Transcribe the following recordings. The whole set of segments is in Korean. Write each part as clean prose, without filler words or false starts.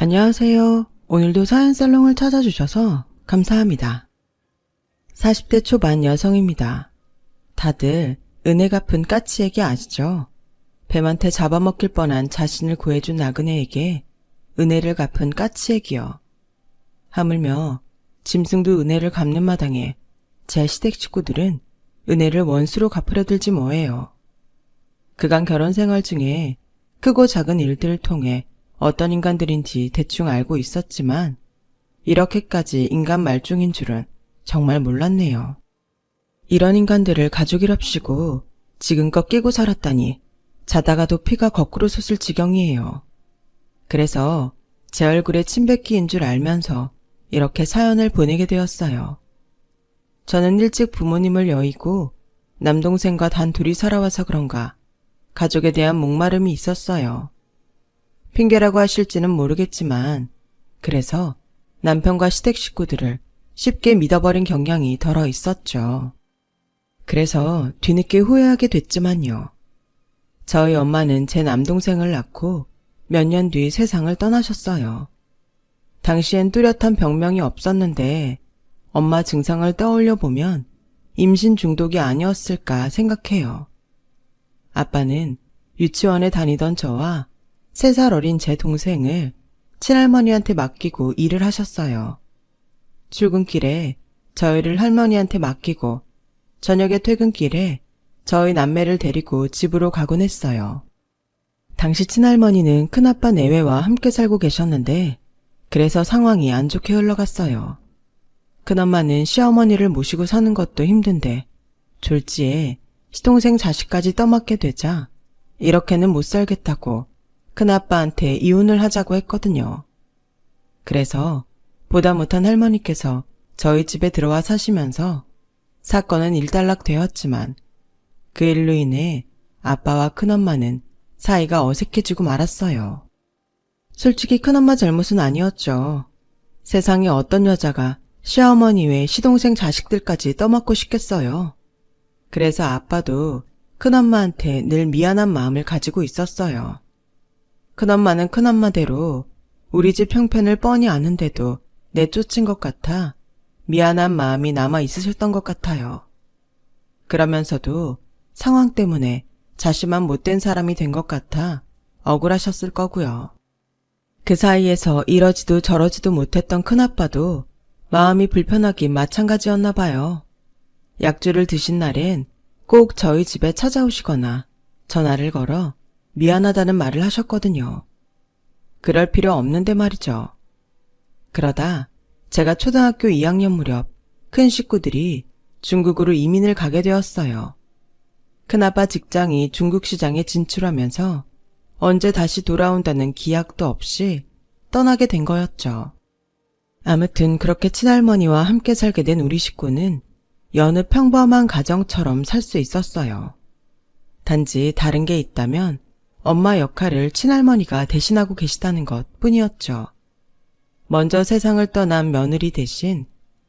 안녕하세요. 오늘도 사연살롱을 찾아주셔서 감사합니다. 40대 초반 여성입니다. 다들 은혜 갚은 까치에게 아시죠? 뱀한테 잡아먹힐 뻔한 자신을 구해준 나그네에게 은혜를 갚은 까치에기요. 하물며 짐승도 은혜를 갚는 마당에 제 시댁 식구들은 은혜를 원수로 갚으려 들지 뭐예요. 그간 결혼 생활 중에 크고 작은 일들을 통해 어떤 인간들인지 대충 알고 있었지만 이렇게까지 인간 말종인 줄은 정말 몰랐네요. 이런 인간들을 가족이랍시고 지금껏 끼고 살았다니 자다가도 피가 거꾸로 솟을 지경이에요. 그래서 제 얼굴에 침뱉기인 줄 알면서 이렇게 사연을 보내게 되었어요. 저는 일찍 부모님을 여의고 남동생과 단 둘이 살아와서 그런가 가족에 대한 목마름이 있었어요. 핑계라고 하실지는 모르겠지만 그래서 남편과 시댁 식구들을 쉽게 믿어버린 경향이 덜어 있었죠. 그래서 뒤늦게 후회하게 됐지만요. 저희 엄마는 제 남동생을 낳고 몇 년 뒤 세상을 떠나셨어요. 당시엔 뚜렷한 병명이 없었는데 엄마 증상을 떠올려 보면 임신 중독이 아니었을까 생각해요. 아빠는 유치원에 다니던 저와 3살 어린 제 동생을 친할머니한테 맡기고 일을 하셨어요. 출근길에 저희를 할머니한테 맡기고 저녁에 퇴근길에 저희 남매를 데리고 집으로 가곤 했어요. 당시 친할머니는 큰아빠 내외와 함께 살고 계셨는데 그래서 상황이 안 좋게 흘러갔어요. 큰엄마는 시어머니를 모시고 사는 것도 힘든데 졸지에 시동생 자식까지 떠맡게 되자 이렇게는 못 살겠다고 큰아빠한테 이혼을 하자고 했거든요. 그래서 보다 못한 할머니께서 저희 집에 들어와 사시면서 사건은 일단락 되었지만 그 일로 인해 아빠와 큰엄마는 사이가 어색해지고 말았어요. 솔직히 큰엄마 잘못은 아니었죠. 세상에 어떤 여자가 시어머니 외 시동생 자식들까지 떠맡고 싶겠어요. 그래서 아빠도 큰엄마한테 늘 미안한 마음을 가지고 있었어요. 큰엄마는 큰엄마대로 우리 집 형편을 뻔히 아는데도 내쫓은 것 같아 미안한 마음이 남아 있으셨던 것 같아요. 그러면서도 상황 때문에 자신만 못된 사람이 된 것 같아 억울하셨을 거고요. 그 사이에서 이러지도 저러지도 못했던 큰아빠도 마음이 불편하긴 마찬가지였나 봐요. 약주를 드신 날엔 꼭 저희 집에 찾아오시거나 전화를 걸어 미안하다는 말을 하셨거든요. 그럴 필요 없는데 말이죠. 그러다 제가 초등학교 2학년 무렵 큰 식구들이 중국으로 이민을 가게 되었어요. 큰아빠 직장이 중국 시장에 진출하면서 언제 다시 돌아온다는 기약도 없이 떠나게 된 거였죠. 아무튼 그렇게 친할머니와 함께 살게 된 우리 식구는 여느 평범한 가정처럼 살 수 있었어요. 단지 다른 게 있다면 엄마 역할을 친할머니가 대신하고 계시다는 것 뿐이었죠. 먼저 세상을 떠난 며느리 대신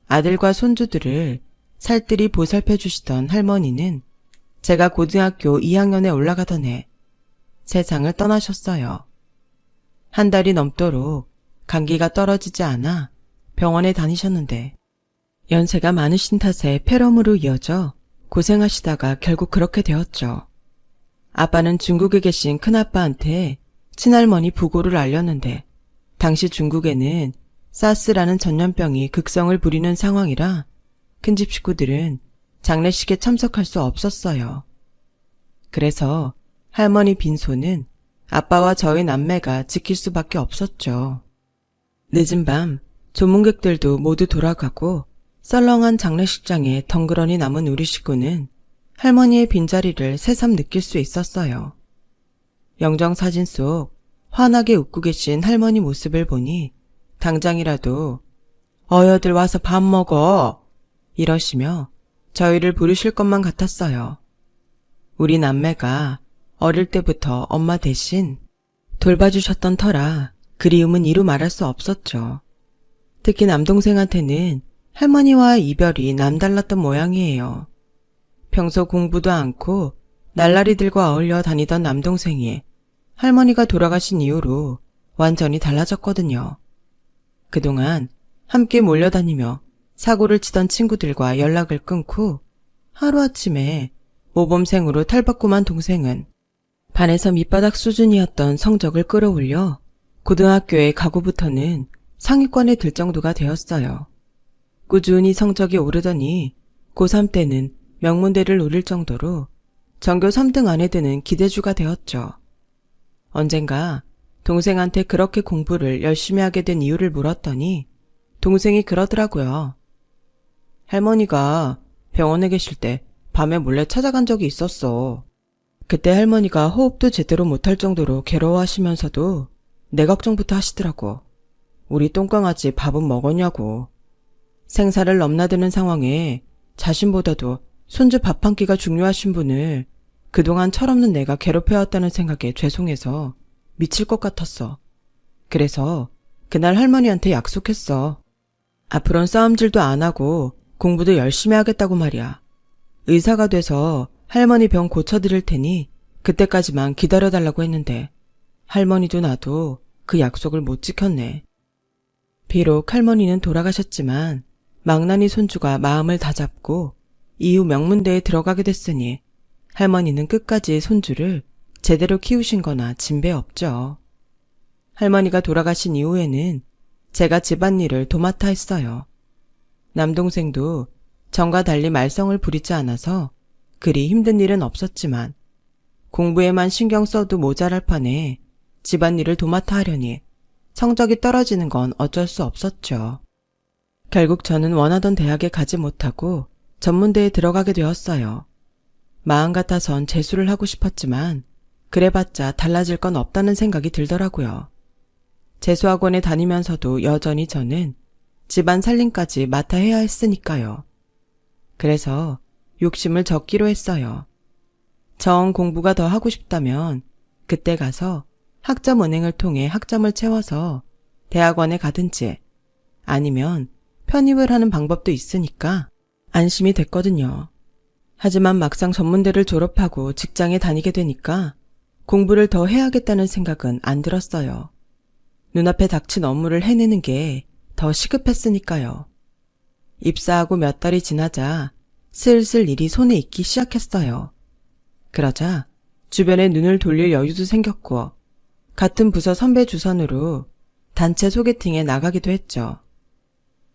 아들과 손주들을 살뜰히 보살펴 주시던 할머니는 제가 고등학교 2학년에 올라가던 해 세상을 떠나셨어요. 한 달이 넘도록 감기가 떨어지지 않아 병원에 다니셨는데 연세가 많으신 탓에 폐렴으로 이어져 고생하시다가 결국 그렇게 되었죠. 아빠는 중국에 계신 큰아빠한테 친할머니 부고를 알렸는데 당시 중국에는 사스라는 전염병이 극성을 부리는 상황이라 큰집 식구들은 장례식에 참석할 수 없었어요. 그래서 할머니 빈소는 아빠와 저희 남매가 지킬 수밖에 없었죠. 늦은 밤 조문객들도 모두 돌아가고 썰렁한 장례식장에 덩그러니 남은 우리 식구는 할머니의 빈자리를 새삼 느낄 수 있었어요. 영정사진 속 환하게 웃고 계신 할머니 모습을 보니 당장이라도 어여들 와서 밥 먹어 이러시며 저희를 부르실 것만 같았어요. 우리 남매가 어릴 때부터 엄마 대신 돌봐주셨던 터라 그리움은 이루 말할 수 없었죠. 특히 남동생한테는 할머니와의 이별이 남달랐던 모양이에요. 평소 공부도 않고 날라리들과 어울려 다니던 남동생이 할머니가 돌아가신 이후로 완전히 달라졌거든요. 그동안 함께 몰려다니며 사고를 치던 친구들과 연락을 끊고 하루아침에 모범생으로 탈바꿈한 동생은 반에서 밑바닥 수준이었던 성적을 끌어올려 고등학교에 가고부터는 상위권에 들 정도가 되었어요. 꾸준히 성적이 오르더니 고3 때는 명문대를 노릴 정도로 전교 3등 안에 드는 기대주가 되었죠. 언젠가 동생한테 그렇게 공부를 열심히 하게 된 이유를 물었더니 동생이 그러더라고요. 할머니가 병원에 계실 때 밤에 몰래 찾아간 적이 있었어. 그때 할머니가 호흡도 제대로 못할 정도로 괴로워하시면서도 내 걱정부터 하시더라고. 우리 똥강아지 밥은 먹었냐고. 생사를 넘나드는 상황에 자신보다도 손주 밥 한 끼가 중요하신 분을 그동안 철없는 내가 괴롭혀왔다는 생각에 죄송해서 미칠 것 같았어. 그래서 그날 할머니한테 약속했어. 앞으론 싸움질도 안 하고 공부도 열심히 하겠다고 말이야. 의사가 돼서 할머니 병 고쳐드릴 테니 그때까지만 기다려달라고 했는데 할머니도 나도 그 약속을 못 지켰네. 비록 할머니는 돌아가셨지만 망나니 손주가 마음을 다잡고 이후 명문대에 들어가게 됐으니 할머니는 끝까지 손주를 제대로 키우신 거나 진배 없죠. 할머니가 돌아가신 이후에는 제가 집안일을 도맡아 했어요. 남동생도 전과 달리 말썽을 부리지 않아서 그리 힘든 일은 없었지만 공부에만 신경 써도 모자랄 판에 집안일을 도맡아 하려니 성적이 떨어지는 건 어쩔 수 없었죠. 결국 저는 원하던 대학에 가지 못하고 전문대에 들어가게 되었어요. 마음 같아선 재수를 하고 싶었지만 그래봤자 달라질 건 없다는 생각이 들더라고요. 재수학원에 다니면서도 여전히 저는 집안 살림까지 맡아 해야 했으니까요. 그래서 욕심을 적기로 했어요. 정 공부가 더 하고 싶다면 그때 가서 학점은행을 통해 학점을 채워서 대학원에 가든지 아니면 편입을 하는 방법도 있으니까 안심이 됐거든요. 하지만 막상 전문대를 졸업하고 직장에 다니게 되니까 공부를 더 해야겠다는 생각은 안 들었어요. 눈앞에 닥친 업무를 해내는 게 더 시급했으니까요. 입사하고 몇 달이 지나자 슬슬 일이 손에 익기 시작했어요. 그러자 주변에 눈을 돌릴 여유도 생겼고 같은 부서 선배 주선으로 단체 소개팅에 나가기도 했죠.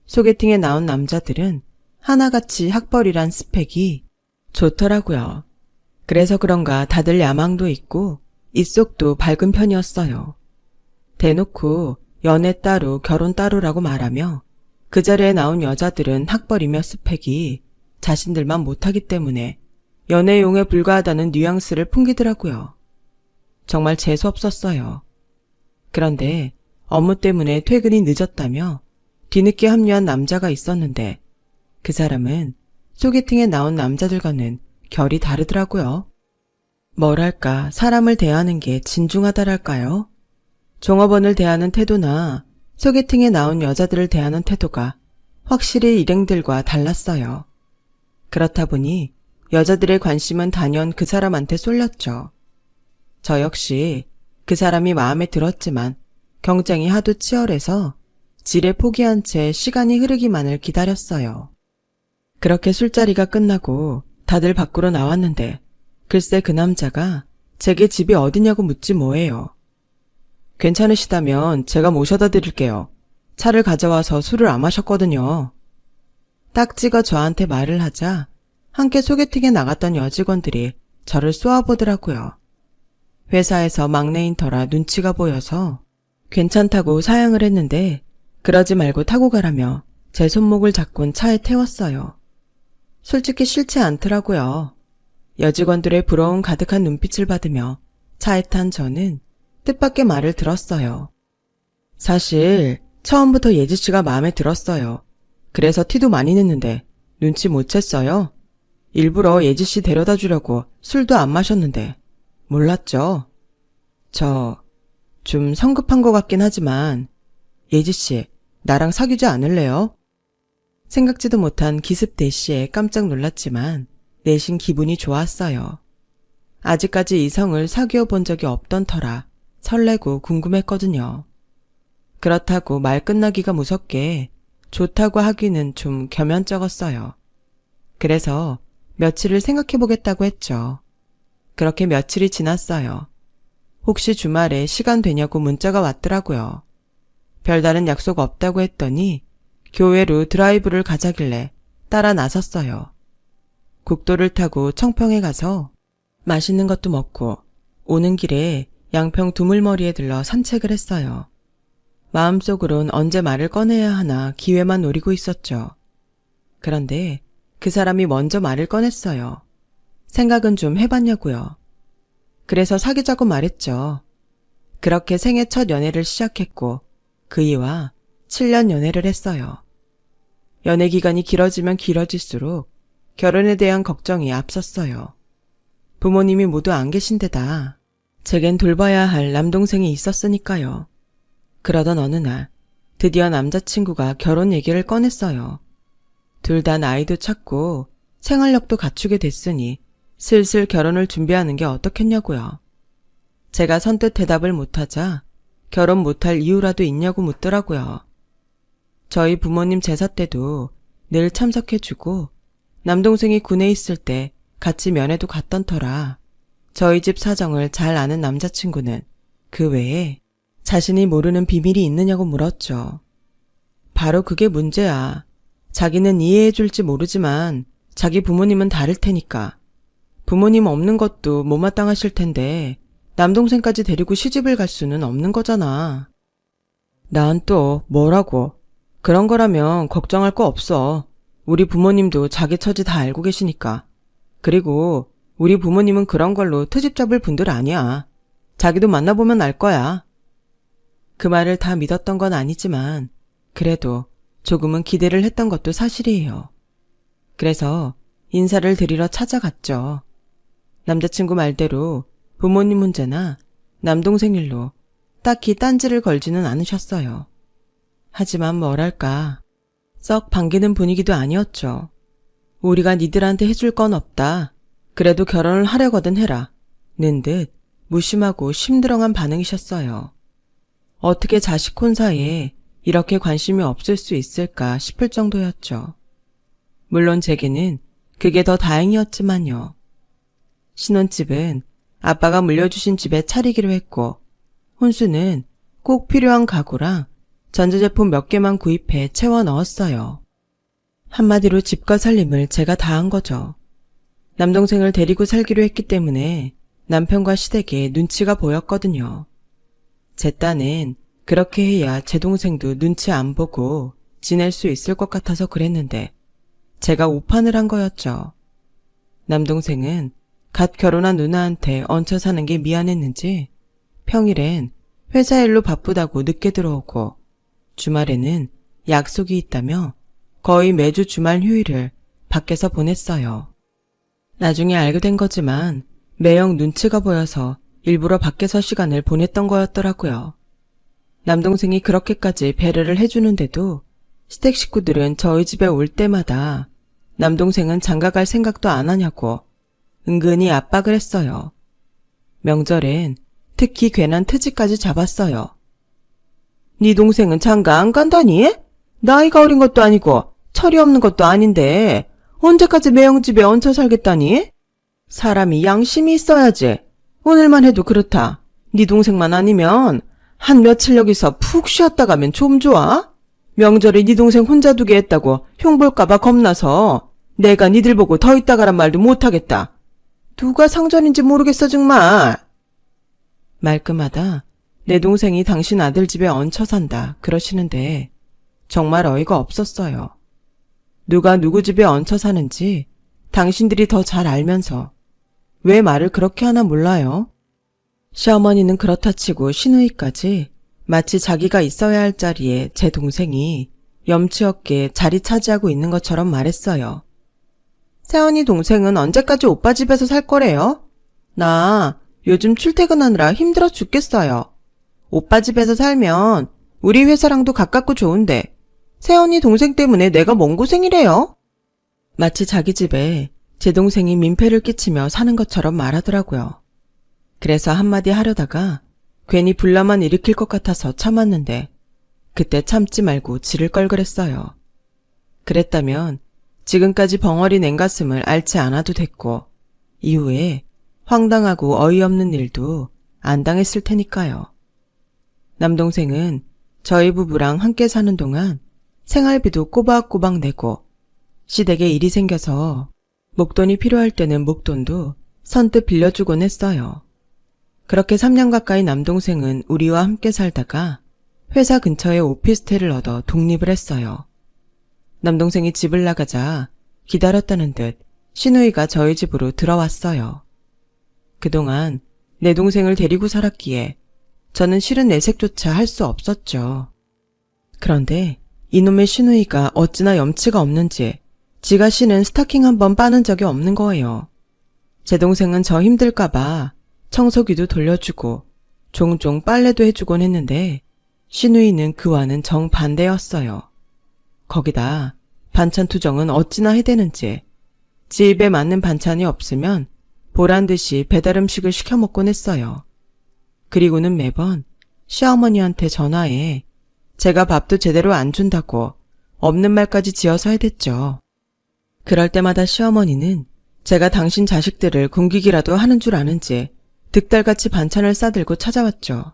소개팅에 나온 남자들은 하나같이 학벌이란 스펙이 좋더라고요. 그래서 그런가 다들 야망도 있고 입속도 밝은 편이었어요. 대놓고 연애 따로 결혼 따로라고 말하며 그 자리에 나온 여자들은 학벌이며 스펙이 자신들만 못하기 때문에 연애용에 불과하다는 뉘앙스를 풍기더라고요. 정말 재수없었어요. 그런데 업무 때문에 퇴근이 늦었다며 뒤늦게 합류한 남자가 있었는데 그 사람은 소개팅에 나온 남자들과는 결이 다르더라고요. 뭐랄까 사람을 대하는 게 진중하다랄까요? 종업원을 대하는 태도나 소개팅에 나온 여자들을 대하는 태도가 확실히 일행들과 달랐어요. 그렇다 보니 여자들의 관심은 단연 그 사람한테 쏠렸죠. 저 역시 그 사람이 마음에 들었지만 경쟁이 하도 치열해서 지레 포기한 채 시간이 흐르기만을 기다렸어요. 그렇게 술자리가 끝나고 다들 밖으로 나왔는데 글쎄 그 남자가 제게 집이 어디냐고 묻지 뭐예요. 괜찮으시다면 제가 모셔다 드릴게요. 차를 가져와서 술을 안 마셨거든요. 딱지가 저한테 말을 하자 함께 소개팅에 나갔던 여직원들이 저를 쏘아보더라고요. 회사에서 막내인 터라 눈치가 보여서 괜찮다고 사양을 했는데 그러지 말고 타고 가라며 제 손목을 잡곤 차에 태웠어요. 솔직히 싫지 않더라고요. 여직원들의 부러움 가득한 눈빛을 받으며 차에 탄 저는 뜻밖의 말을 들었어요. 사실 처음부터 예지씨가 마음에 들었어요. 그래서 티도 많이 냈는데 눈치 못 챘어요. 일부러 예지씨 데려다 주려고 술도 안 마셨는데 몰랐죠? 저 좀 성급한 것 같긴 하지만 예지씨 나랑 사귀지 않을래요? 생각지도 못한 기습 대시에 깜짝 놀랐지만 내심 기분이 좋았어요. 아직까지 이성을 사귀어 본 적이 없던 터라 설레고 궁금했거든요. 그렇다고 말 끝나기가 무섭게 좋다고 하기는 좀 겸연쩍었어요. 그래서 며칠을 생각해보겠다고 했죠. 그렇게 며칠이 지났어요. 혹시 주말에 시간 되냐고 문자가 왔더라고요. 별다른 약속 없다고 했더니 교회로 드라이브를 가자길래 따라 나섰어요. 국도를 타고 청평에 가서 맛있는 것도 먹고 오는 길에 양평 두물머리에 들러 산책을 했어요. 마음속으론 언제 말을 꺼내야 하나 기회만 노리고 있었죠. 그런데 그 사람이 먼저 말을 꺼냈어요. 생각은 좀 해봤냐고요. 그래서 사귀자고 말했죠. 그렇게 생애 첫 연애를 시작했고 그이와 7년 연애를 했어요. 연애 기간이 길어지면 길어질수록 결혼에 대한 걱정이 앞섰어요. 부모님이 모두 안 계신 데다 제겐 돌봐야 할 남동생이 있었으니까요. 그러던 어느 날 드디어 남자친구가 결혼 얘기를 꺼냈어요. 둘 다 나이도 찼고 생활력도 갖추게 됐으니 슬슬 결혼을 준비하는 게 어떻겠냐고요. 제가 선뜻 대답을 못하자 결혼 못할 이유라도 있냐고 묻더라고요. 저희 부모님 제사 때도 늘 참석해주고 남동생이 군에 있을 때 같이 면회도 갔던 터라 저희 집 사정을 잘 아는 남자친구는 그 외에 자신이 모르는 비밀이 있느냐고 물었죠. 바로 그게 문제야. 자기는 이해해줄지 모르지만 자기 부모님은 다를 테니까. 부모님 없는 것도 못마땅하실 텐데 남동생까지 데리고 시집을 갈 수는 없는 거잖아. 난 또 뭐라고. 그런 거라면 걱정할 거 없어. 우리 부모님도 자기 처지 다 알고 계시니까. 그리고 우리 부모님은 그런 걸로 트집 잡을 분들 아니야. 자기도 만나보면 알 거야. 그 말을 다 믿었던 건 아니지만 그래도 조금은 기대를 했던 것도 사실이에요. 그래서 인사를 드리러 찾아갔죠. 남자친구 말대로 부모님 문제나 남동생 일로 딱히 딴지를 걸지는 않으셨어요. 하지만 뭐랄까 썩 반기는 분위기도 아니었죠. 우리가 니들한테 해줄 건 없다. 그래도 결혼을 하려거든 해라. 는 듯 무심하고 심드렁한 반응이셨어요. 어떻게 자식 혼 사이에 이렇게 관심이 없을 수 있을까 싶을 정도였죠. 물론 제게는 그게 더 다행이었지만요. 신혼집은 아빠가 물려주신 집에 차리기로 했고 혼수는 꼭 필요한 가구랑 전자제품 몇 개만 구입해 채워 넣었어요. 한마디로 집과 살림을 제가 다 한 거죠. 남동생을 데리고 살기로 했기 때문에 남편과 시댁에 눈치가 보였거든요. 제 딴엔 그렇게 해야 제 동생도 눈치 안 보고 지낼 수 있을 것 같아서 그랬는데 제가 오판을 한 거였죠. 남동생은 갓 결혼한 누나한테 얹혀 사는 게 미안했는지 평일엔 회사 일로 바쁘다고 늦게 들어오고 주말에는 약속이 있다며 거의 매주 주말 휴일을 밖에서 보냈어요. 나중에 알게 된 거지만 매형 눈치가 보여서 일부러 밖에서 시간을 보냈던 거였더라고요. 남동생이 그렇게까지 배려를 해주는데도 시댁 식구들은 저희 집에 올 때마다 남동생은 장가갈 생각도 안 하냐고 은근히 압박을 했어요. 명절엔 특히 괜한 트집까지 잡았어요. 네 동생은 장가 안 간다니? 나이가 어린 것도 아니고 철이 없는 것도 아닌데 언제까지 매형 집에 얹혀 살겠다니? 사람이 양심이 있어야지. 오늘만 해도 그렇다. 네 동생만 아니면 한 며칠 여기서 푹 쉬었다 가면 좀 좋아? 명절에 네 동생 혼자 두게 했다고 흉볼까봐 겁나서 내가 니들 보고 더 있다 가란 말도 못하겠다. 누가 상전인지 모르겠어 정말. 말끝마다 내 동생이 당신 아들 집에 얹혀 산다 그러시는데 정말 어이가 없었어요. 누가 누구 집에 얹혀 사는지 당신들이 더 잘 알면서 왜 말을 그렇게 하나 몰라요? 시어머니는 그렇다 치고 시누이까지 마치 자기가 있어야 할 자리에 제 동생이 염치 없게 자리 차지하고 있는 것처럼 말했어요. 세연이 동생은 언제까지 오빠 집에서 살 거래요? 나 요즘 출퇴근하느라 힘들어 죽겠어요. 오빠 집에서 살면 우리 회사랑도 가깝고 좋은데 세연이 동생 때문에 내가 뭔 고생이래요? 마치 자기 집에 제 동생이 민폐를 끼치며 사는 것처럼 말하더라고요. 그래서 한마디 하려다가 괜히 분란만 일으킬 것 같아서 참았는데 그때 참지 말고 지를 걸 그랬어요. 그랬다면 지금까지 벙어리 냉가슴을 앓지 않아도 됐고 이후에 황당하고 어이없는 일도 안 당했을 테니까요. 남동생은 저희 부부랑 함께 사는 동안 생활비도 꼬박꼬박 내고 시댁에 일이 생겨서 목돈이 필요할 때는 목돈도 선뜻 빌려주곤 했어요. 그렇게 3년 가까이 남동생은 우리와 함께 살다가 회사 근처에 오피스텔을 얻어 독립을 했어요. 남동생이 집을 나가자 기다렸다는 듯 시누이가 저희 집으로 들어왔어요. 그동안 내 동생을 데리고 살았기에 저는 실은 내색조차 할 수 없었죠. 그런데 이놈의 시누이가 어찌나 염치가 없는지 지가 신은 스타킹 한 번 빠는 적이 없는 거예요. 제 동생은 저 힘들까봐 청소기도 돌려주고 종종 빨래도 해주곤 했는데 시누이는 그와는 정반대였어요. 거기다 반찬 투정은 어찌나 해대는지 집에 맞는 반찬이 없으면 보란듯이 배달음식을 시켜 먹곤 했어요. 그리고는 매번 시어머니한테 전화해 제가 밥도 제대로 안 준다고 없는 말까지 지어서 해댔죠. 그럴 때마다 시어머니는 제가 당신 자식들을 굶기기라도 하는 줄 아는지 득달같이 반찬을 싸들고 찾아왔죠.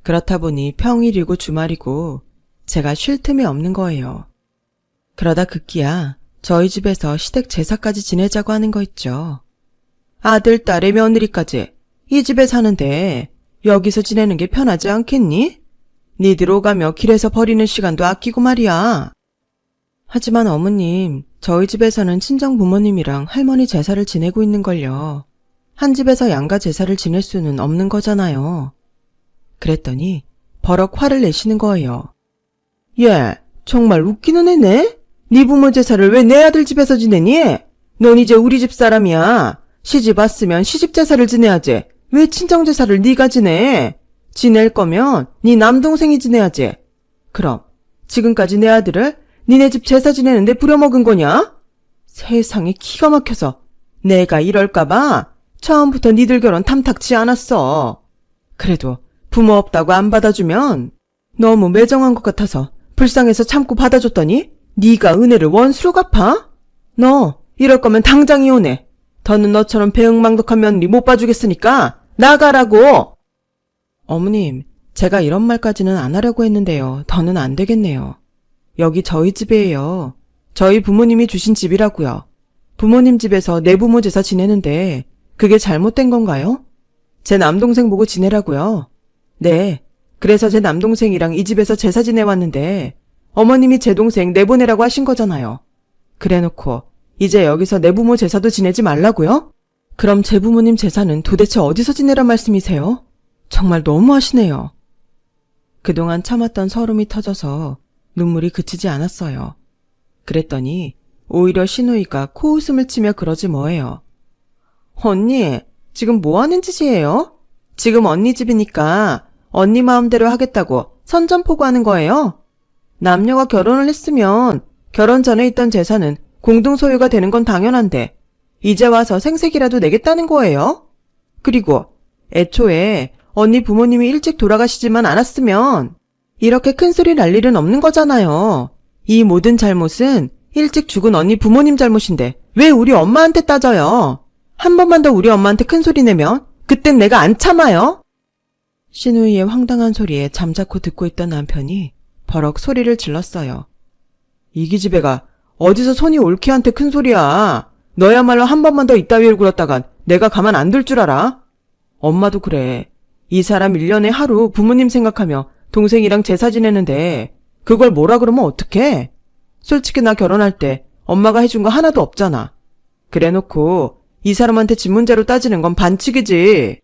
그렇다 보니 평일이고 주말이고 제가 쉴 틈이 없는 거예요. 그러다 급기야 저희 집에서 시댁 제사까지 지내자고 하는 거 있죠. 아들, 딸의 며느리까지 이 집에 사는데 여기서 지내는 게 편하지 않겠니? 니들 오가며 길에서 버리는 시간도 아끼고 말이야. 하지만 어머님, 저희 집에서는 친정 부모님이랑 할머니 제사를 지내고 있는걸요. 한 집에서 양가 제사를 지낼 수는 없는 거잖아요. 그랬더니 버럭 화를 내시는 거예요. 얘, 정말 웃기는 애네? 네 부모 제사를 왜 내 아들 집에서 지내니? 넌 이제 우리 집 사람이야. 시집 왔으면 시집 제사를 지내야지. 왜 친정 제사를 네가 지내? 지낼 거면 네 남동생이 지내야지. 그럼 지금까지 내 아들을 니네 집 제사 지내는데 부려먹은 거냐? 세상에 기가 막혀서 내가 이럴까봐 처음부터 니들 결혼 탐탁치 않았어. 그래도 부모 없다고 안 받아주면 너무 매정한 것 같아서 불쌍해서 참고 받아줬더니 네가 은혜를 원수로 갚아? 너 이럴 거면 당장 이혼해. 더는 너처럼 배응망덕한 며느리 못 봐주겠으니까 나가라고. 어머님, 제가 이런 말까지는 안 하려고 했는데요. 더는 안 되겠네요. 여기 저희 집이에요. 저희 부모님이 주신 집이라고요. 부모님 집에서 내 부모 제사 지내는데 그게 잘못된 건가요? 제 남동생 보고 지내라고요. 네, 그래서 제 남동생이랑 이 집에서 제사 지내왔는데 어머님이 제 동생 내보내라고 하신 거잖아요. 그래놓고 이제 여기서 내 부모 제사도 지내지 말라고요? 그럼 제 부모님 제사는 도대체 어디서 지내란 말씀이세요? 정말 너무하시네요. 그동안 참았던 서름이 터져서 눈물이 그치지 않았어요. 그랬더니 오히려 시누이가 코웃음을 치며 그러지 뭐예요. 언니, 지금 뭐 하는 짓이에요? 지금 언니 집이니까 언니 마음대로 하겠다고 선전포고하는 거예요? 남녀가 결혼을 했으면 결혼 전에 있던 재산은 공동 소유가 되는 건 당연한데 이제 와서 생색이라도 내겠다는 거예요? 그리고 애초에 언니 부모님이 일찍 돌아가시지만 않았으면 이렇게 큰 소리 날 일은 없는 거잖아요. 이 모든 잘못은 일찍 죽은 언니 부모님 잘못인데 왜 우리 엄마한테 따져요? 한 번만 더 우리 엄마한테 큰 소리 내면 그땐 내가 안 참아요. 시누이의 황당한 소리에 잠자코 듣고 있던 남편이 버럭 소리를 질렀어요. 이기집애가 어디서 손이 올케한테 큰 소리야. 너야말로 한 번만 더 이따위를 굴었다간 내가 가만 안 둘 줄 알아? 엄마도 그래. 이 사람 1년에 하루 부모님 생각하며 동생이랑 제사 지내는데 그걸 뭐라 그러면 어떡해? 솔직히 나 결혼할 때 엄마가 해준 거 하나도 없잖아. 그래놓고 이 사람한테 집 문제로 따지는 건 반칙이지.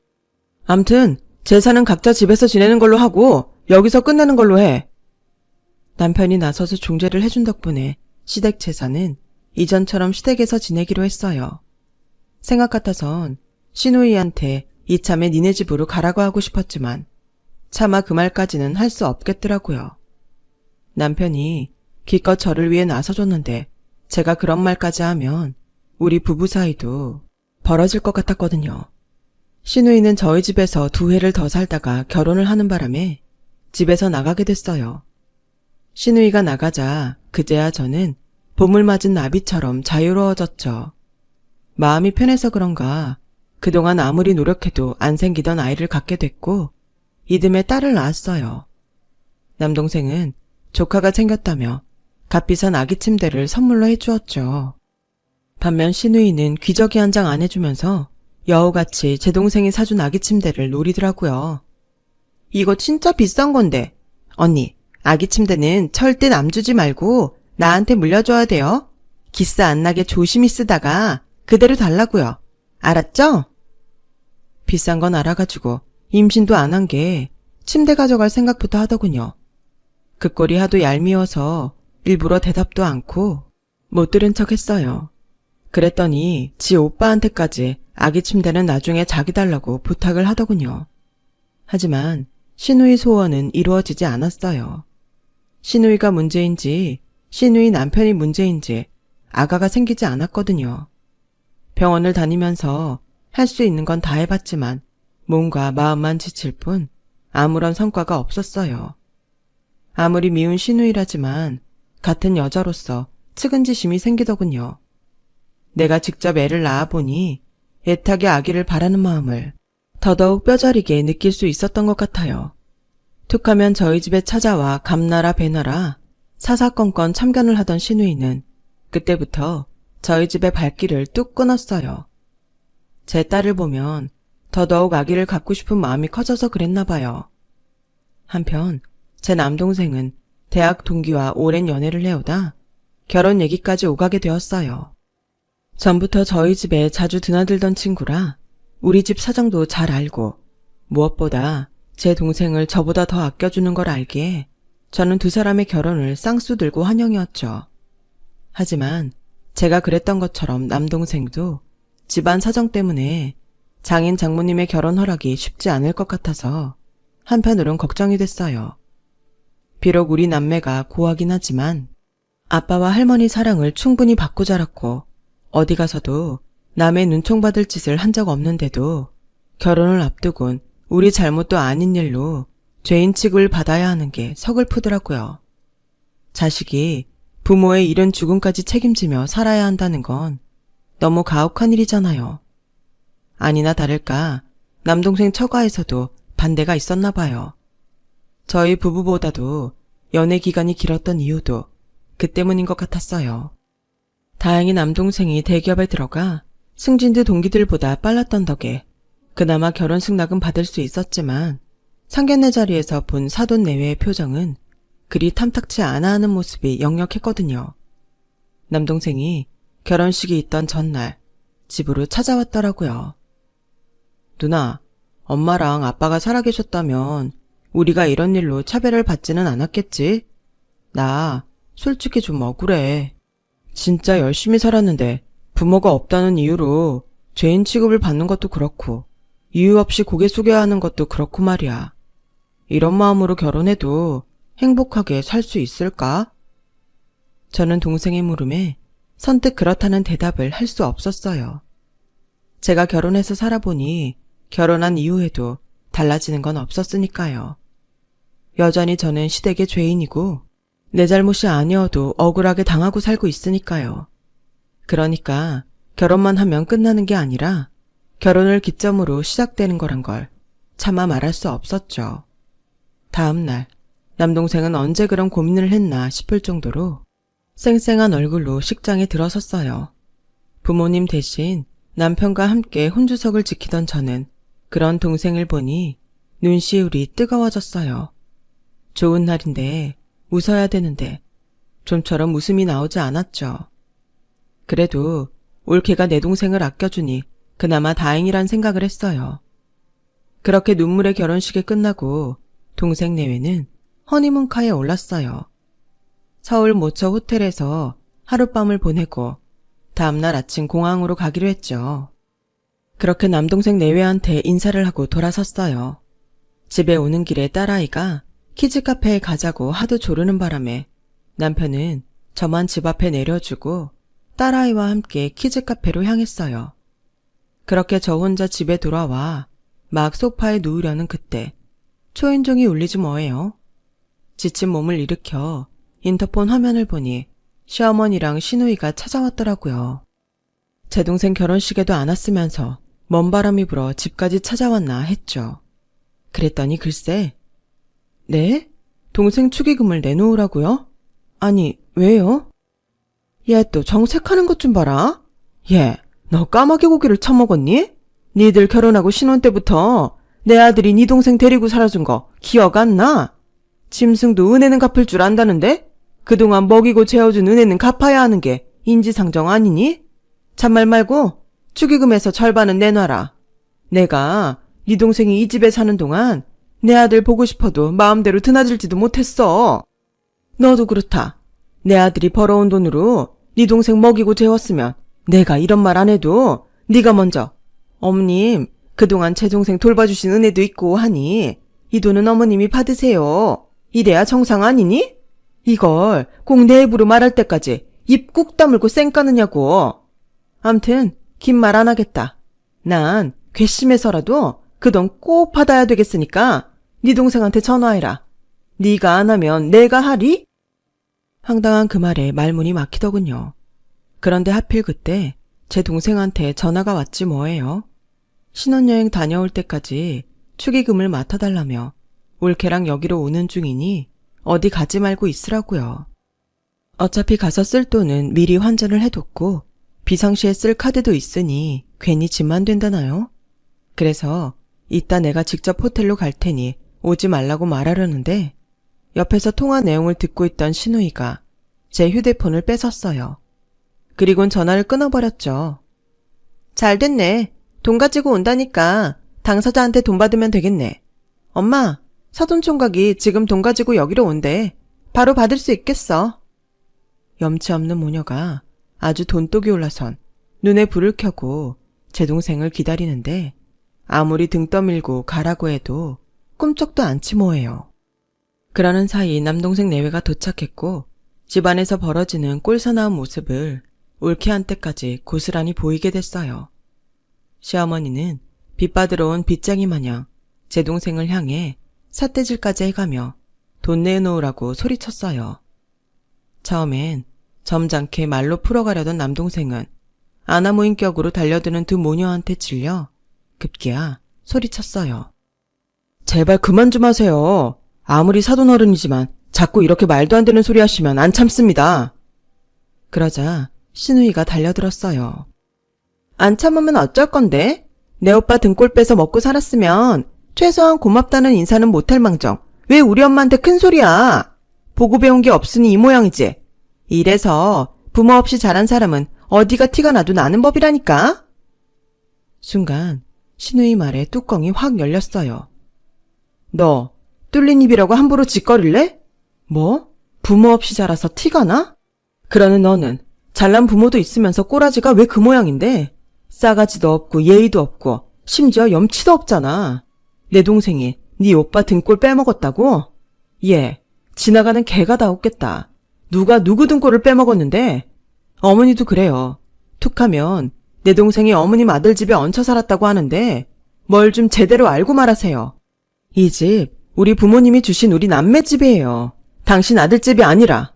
암튼 제사는 각자 집에서 지내는 걸로 하고 여기서 끝내는 걸로 해. 남편이 나서서 중재를 해준 덕분에 시댁 제사는 이전처럼 시댁에서 지내기로 했어요. 생각 같아선 시누이한테 이참에 니네 집으로 가라고 하고 싶었지만 차마 그 말까지는 할 수 없겠더라고요. 남편이 기껏 저를 위해 나서줬는데 제가 그런 말까지 하면 우리 부부 사이도 벌어질 것 같았거든요. 시누이는 저희 집에서 2해를 더 살다가 결혼을 하는 바람에 집에서 나가게 됐어요. 신우이가 나가자 그제야 저는 봄을 맞은 나비처럼 자유로워졌죠. 마음이 편해서 그런가 그동안 아무리 노력해도 안 생기던 아이를 갖게 됐고 이듬해 딸을 낳았어요. 남동생은 조카가 생겼다며 값비싼 아기 침대를 선물로 해주었죠. 반면 신우이는 기저귀 한 장 안 해주면서 여우같이 제 동생이 사준 아기 침대를 노리더라고요. 이거 진짜 비싼 건데. 언니, 아기 침대는 절대 남 주지 말고 나한테 물려줘야 돼요. 기스 안 나게 조심히 쓰다가 그대로 달라고요. 알았죠? 비싼 건 알아가지고 임신도 안 한 게 침대 가져갈 생각부터 하더군요. 그 꼴이 하도 얄미워서 일부러 대답도 않고 못 들은 척 했어요. 그랬더니 지 오빠한테까지 아기 침대는 나중에 자기 달라고 부탁을 하더군요. 하지만 신우이 소원은 이루어지지 않았어요. 신우이가 문제인지 신우이 남편이 문제인지 아가가 생기지 않았거든요. 병원을 다니면서 할 수 있는 건 다 해봤지만 몸과 마음만 지칠 뿐 아무런 성과가 없었어요. 아무리 미운 신우이라지만 같은 여자로서 측은지심이 생기더군요. 내가 직접 애를 낳아보니 애타게 아기를 바라는 마음을 더더욱 뼈저리게 느낄 수 있었던 것 같아요. 툭하면 저희 집에 찾아와 감나라 배나라 사사건건 참견을 하던 신우이는 그때부터 저희 집의 발길을 뚝 끊었어요. 제 딸을 보면 더더욱 아기를 갖고 싶은 마음이 커져서 그랬나 봐요. 한편 제 남동생은 대학 동기와 오랜 연애를 해오다 결혼 얘기까지 오가게 되었어요. 전부터 저희 집에 자주 드나들던 친구라 우리 집 사정도 잘 알고 무엇보다 제 동생을 저보다 더 아껴주는 걸 알기에 저는 두 사람의 결혼을 쌍수 들고 환영이었죠. 하지만 제가 그랬던 것처럼 남동생도 집안 사정 때문에 장인 장모님의 결혼 허락이 쉽지 않을 것 같아서 한편으론 걱정이 됐어요. 비록 우리 남매가 고하긴 하지만 아빠와 할머니 사랑을 충분히 받고 자랐고 어디 가서도 남의 눈총받을 짓을 한 적 없는데도 결혼을 앞두곤 우리 잘못도 아닌 일로 죄인 취급을 받아야 하는 게 서글프더라고요. 자식이 부모의 이른 죽음까지 책임지며 살아야 한다는 건 너무 가혹한 일이잖아요. 아니나 다를까 남동생 처가에서도 반대가 있었나 봐요. 저희 부부보다도 연애 기간이 길었던 이유도 그 때문인 것 같았어요. 다행히 남동생이 대기업에 들어가 승진도 동기들보다 빨랐던 덕에 그나마 결혼 승낙은 받을 수 있었지만 상견례 자리에서 본 사돈 내외의 표정은 그리 탐탁치 않아 하는 모습이 역력했거든요. 남동생이 결혼식이 있던 전날 집으로 찾아왔더라고요. 누나, 엄마랑 아빠가 살아계셨다면 우리가 이런 일로 차별을 받지는 않았겠지? 나 솔직히 좀 억울해. 진짜 열심히 살았는데 부모가 없다는 이유로 죄인 취급을 받는 것도 그렇고 이유 없이 고개 숙여야 하는 것도 그렇고 말이야. 이런 마음으로 결혼해도 행복하게 살 수 있을까? 저는 동생의 물음에 선뜻 그렇다는 대답을 할 수 없었어요. 제가 결혼해서 살아보니 결혼한 이후에도 달라지는 건 없었으니까요. 여전히 저는 시댁의 죄인이고 내 잘못이 아니어도 억울하게 당하고 살고 있으니까요. 그러니까 결혼만 하면 끝나는 게 아니라 결혼을 기점으로 시작되는 거란 걸 차마 말할 수 없었죠. 다음 날 남동생은 언제 그런 고민을 했나 싶을 정도로 쌩쌩한 얼굴로 식장에 들어섰어요. 부모님 대신 남편과 함께 혼주석을 지키던 저는 그런 동생을 보니 눈시울이 뜨거워졌어요. 좋은 날인데 웃어야 되는데 좀처럼 웃음이 나오지 않았죠. 그래도 올케가 내 동생을 아껴주니 그나마 다행이란 생각을 했어요. 그렇게 눈물의 결혼식이 끝나고 동생 내외는 허니문카에 올랐어요. 서울 모처 호텔에서 하룻밤을 보내고 다음날 아침 공항으로 가기로 했죠. 그렇게 남동생 내외한테 인사를 하고 돌아섰어요. 집에 오는 길에 딸아이가 키즈카페에 가자고 하도 조르는 바람에 남편은 저만 집 앞에 내려주고 딸아이와 함께 키즈카페로 향했어요. 그렇게 저 혼자 집에 돌아와 막 소파에 누우려는 그때 초인종이 울리지 뭐예요. 지친 몸을 일으켜 인터폰 화면을 보니 시어머니랑 시누이가 찾아왔더라고요. 제 동생 결혼식에도 안 왔으면서 먼 바람이 불어 집까지 찾아왔나 했죠. 그랬더니 글쎄, 네? 동생 축의금을 내놓으라고요? 아니, 왜요? 얘 또 정색하는 것 좀 봐라. 얘, 너 까마귀 고기를 처먹었니? 니들 결혼하고 신혼 때부터 내 아들이 네 동생 데리고 살아준 거 기억 안 나? 짐승도 은혜는 갚을 줄 안다는데? 그동안 먹이고 재워준 은혜는 갚아야 하는 게 인지상정 아니니? 잔말 말고 축의금에서 절반은 내놔라. 내가 네 동생이 이 집에 사는 동안 내 아들 보고 싶어도 마음대로 드나들지도 못했어. 너도 그렇다. 내 아들이 벌어온 돈으로 네 동생 먹이고 재웠으면 내가 이런 말 안 해도 네가 먼저 어머님 그동안 제 동생 돌봐주신 은혜도 있고 하니 이 돈은 어머님이 받으세요. 이래야 정상 아니니? 이걸 꼭 내 입으로 말할 때까지 입 꾹 다물고 쌩 까느냐고. 암튼 긴 말 안 하겠다. 난 괘씸해서라도 그 돈 꼭 받아야 되겠으니까 네 동생한테 전화해라. 네가 안 하면 내가 하리? 황당한 그 말에 말문이 막히더군요. 그런데 하필 그때 제 동생한테 전화가 왔지 뭐예요. 신혼여행 다녀올 때까지 축의금을 맡아달라며 올케랑 여기로 오는 중이니 어디 가지 말고 있으라고요. 어차피 가서 쓸 돈은 미리 환전을 해뒀고 비상시에 쓸 카드도 있으니 괜히 짐만 된다나요? 그래서 이따 내가 직접 호텔로 갈 테니 오지 말라고 말하려는데 옆에서 통화 내용을 듣고 있던 시누이가 제 휴대폰을 뺏었어요. 그리곤 전화를 끊어버렸죠. 잘 됐네. 돈 가지고 온다니까 당사자한테 돈 받으면 되겠네. 엄마, 사돈총각이 지금 돈 가지고 여기로 온대. 바로 받을 수 있겠어. 염치 없는 모녀가 아주 돈독이 올라선 눈에 불을 켜고 제 동생을 기다리는데 아무리 등 떠밀고 가라고 해도 꿈쩍도 않지 뭐예요. 그러는 사이 남동생 내외가 도착했고 집안에서 벌어지는 꼴사나운 모습을 올케한테까지 고스란히 보이게 됐어요. 시어머니는 빚받으러 온 빚쟁이 마냥 제 동생을 향해 삿대질까지 해가며 돈 내놓으라고 소리쳤어요. 처음엔 점잖게 말로 풀어가려던 남동생은 아나무인격으로 달려드는 두 모녀한테 질려 급기야 소리쳤어요. 제발 그만 좀 하세요. 아무리 사돈어른이지만 자꾸 이렇게 말도 안 되는 소리 하시면 안 참습니다. 그러자 시누이가 달려들었어요. 안 참으면 어쩔 건데? 내 오빠 등골 빼서 먹고 살았으면 최소한 고맙다는 인사는 못할 망정 왜 우리 엄마한테 큰 소리야? 보고 배운 게 없으니 이 모양이지. 이래서 부모 없이 자란 사람은 어디가 티가 나도 나는 법이라니까? 순간 시누이 말에 뚜껑이 확 열렸어요. 너 뚫린 입이라고 함부로 짓거릴래? 뭐? 부모 없이 자라서 티가 나? 그러는 너는 잘난 부모도 있으면서 꼬라지가 왜 그 모양인데? 싸가지도 없고 예의도 없고 심지어 염치도 없잖아. 내 동생이 네 오빠 등골 빼먹었다고? 얘 지나가는 개가 다 웃겠다. 누가 누구 등골을 빼먹었는데? 어머니도 그래요. 툭하면 내 동생이 어머님 아들 집에 얹혀 살았다고 하는데 뭘 좀 제대로 알고 말하세요. 이 집 우리 부모님이 주신 우리 남매 집이에요. 당신 아들 집이 아니라.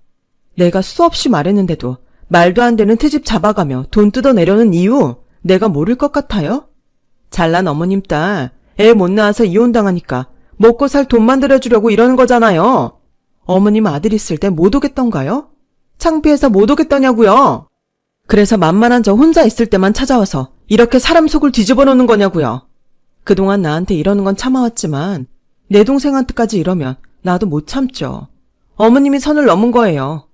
내가 수없이 말했는데도 말도 안 되는 트집 잡아가며 돈 뜯어내려는 이유 내가 모를 것 같아요? 잘난 어머님 딸 애 못 낳아서 이혼당하니까 먹고 살 돈 만들어주려고 이러는 거잖아요. 어머님 아들 있을 때 못 오겠던가요? 창피해서 못 오겠더냐고요. 그래서 만만한 저 혼자 있을 때만 찾아와서 이렇게 사람 속을 뒤집어 놓는 거냐고요. 그동안 나한테 이러는 건 참아왔지만 내 동생한테까지 이러면 나도 못 참죠. 어머님이 선을 넘은 거예요.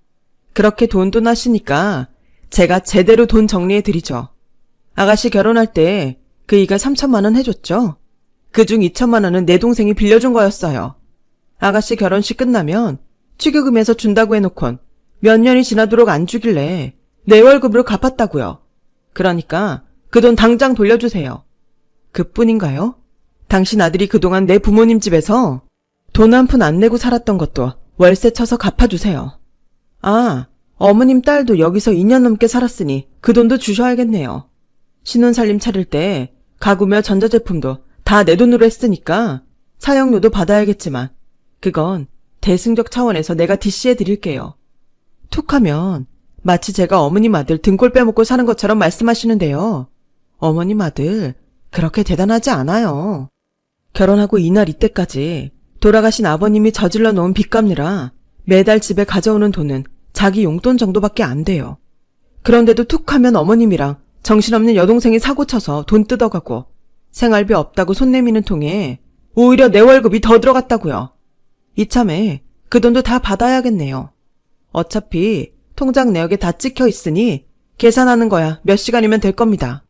그렇게 돈돈 하시니까 제가 제대로 돈 정리해드리죠. 아가씨 결혼할 때 그이가 3천만 원 해줬죠. 그중 2천만 원은 내 동생이 빌려준 거였어요. 아가씨 결혼식 끝나면 축의금에서 준다고 해놓곤 몇 년이 지나도록 안 주길래 내 월급으로 갚았다고요. 그러니까 그 돈 당장 돌려주세요. 그뿐인가요? 당신 아들이 그동안 내 부모님 집에서 돈 한 푼 안 내고 살았던 것도 월세 쳐서 갚아주세요. 아, 어머님 딸도 여기서 2년 넘게 살았으니 그 돈도 주셔야겠네요. 신혼살림 차릴 때 가구며 전자제품도 다 내 돈으로 했으니까 사용료도 받아야겠지만 그건 대승적 차원에서 내가 DC해 드릴게요. 툭하면 마치 제가 어머님 아들 등골 빼먹고 사는 것처럼 말씀하시는데요. 어머님 아들 그렇게 대단하지 않아요. 결혼하고 이날 이때까지 돌아가신 아버님이 저질러 놓은 빚 갚느라 매달 집에 가져오는 돈은 자기 용돈 정도밖에 안 돼요. 그런데도 툭하면 어머님이랑 정신없는 여동생이 사고쳐서 돈 뜯어가고 생활비 없다고 손 내미는 통에 오히려 내 월급이 더 들어갔다고요. 이참에 그 돈도 다 받아야겠네요. 어차피 통장 내역에 다 찍혀 있으니 계산하는 거야 몇 시간이면 될 겁니다.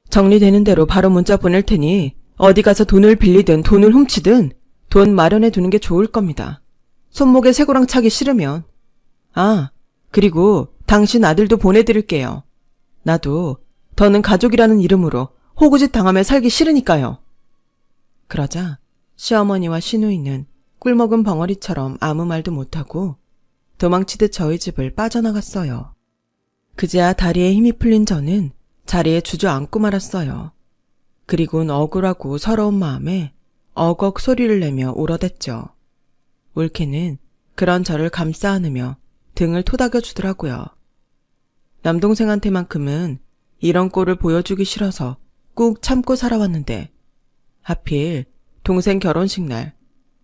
정리되는 대로 바로 문자 보낼 테니 어디 가서 돈을 빌리든 돈을 훔치든 돈 마련해 두는 게 좋을 겁니다. 손목에 쇠고랑 차기 싫으면. 아, 그리고 당신 아들도 보내드릴게요. 나도 더는 가족이라는 이름으로 호구짓 당하며 살기 싫으니까요. 그러자 시어머니와 시누이는 꿀먹은 벙어리처럼 아무 말도 못하고 도망치듯 저희 집을 빠져나갔어요. 그제야 다리에 힘이 풀린 저는 자리에 주저앉고 말았어요. 그리곤 억울하고 서러운 마음에 어걱 소리를 내며 울어댔죠. 울케는 그런 저를 감싸 안으며 등을 토닥여 주더라고요. 남동생한테만큼은 이런 꼴을 보여주기 싫어서 꾹 참고 살아왔는데 하필 동생 결혼식 날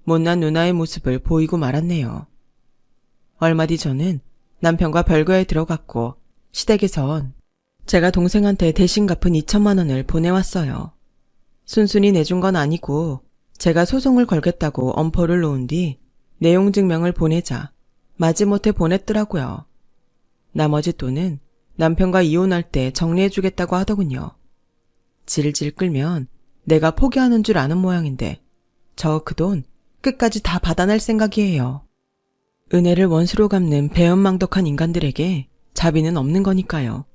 못난 누나의 모습을 보이고 말았네요. 얼마 뒤 저는 남편과 별거에 들어갔고 시댁에선 제가 동생한테 대신 갚은 2천만 원을 보내왔어요. 순순히 내준 건 아니고 제가 소송을 걸겠다고 엄포를 놓은 뒤 내용 증명을 보내자 마지못해 보냈더라고요. 나머지 돈은 남편과 이혼할 때 정리해주겠다고 하더군요. 질질 끌면 내가 포기하는 줄 아는 모양인데 저 그 돈 끝까지 다 받아낼 생각이에요. 은혜를 원수로 갚는 배은망덕한 인간들에게 자비는 없는 거니까요.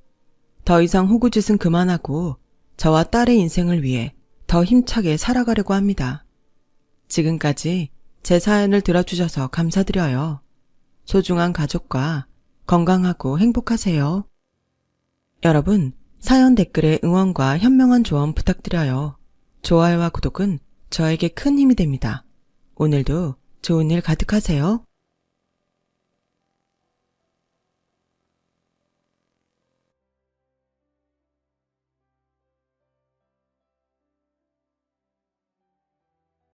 더 이상 호구짓은 그만하고 저와 딸의 인생을 위해 더 힘차게 살아가려고 합니다. 지금까지 제 사연을 들어주셔서 감사드려요. 소중한 가족과 건강하고 행복하세요. 여러분, 사연 댓글에 응원과 현명한 조언 부탁드려요. 좋아요와 구독은 저에게 큰 힘이 됩니다. 오늘도 좋은 일 가득하세요.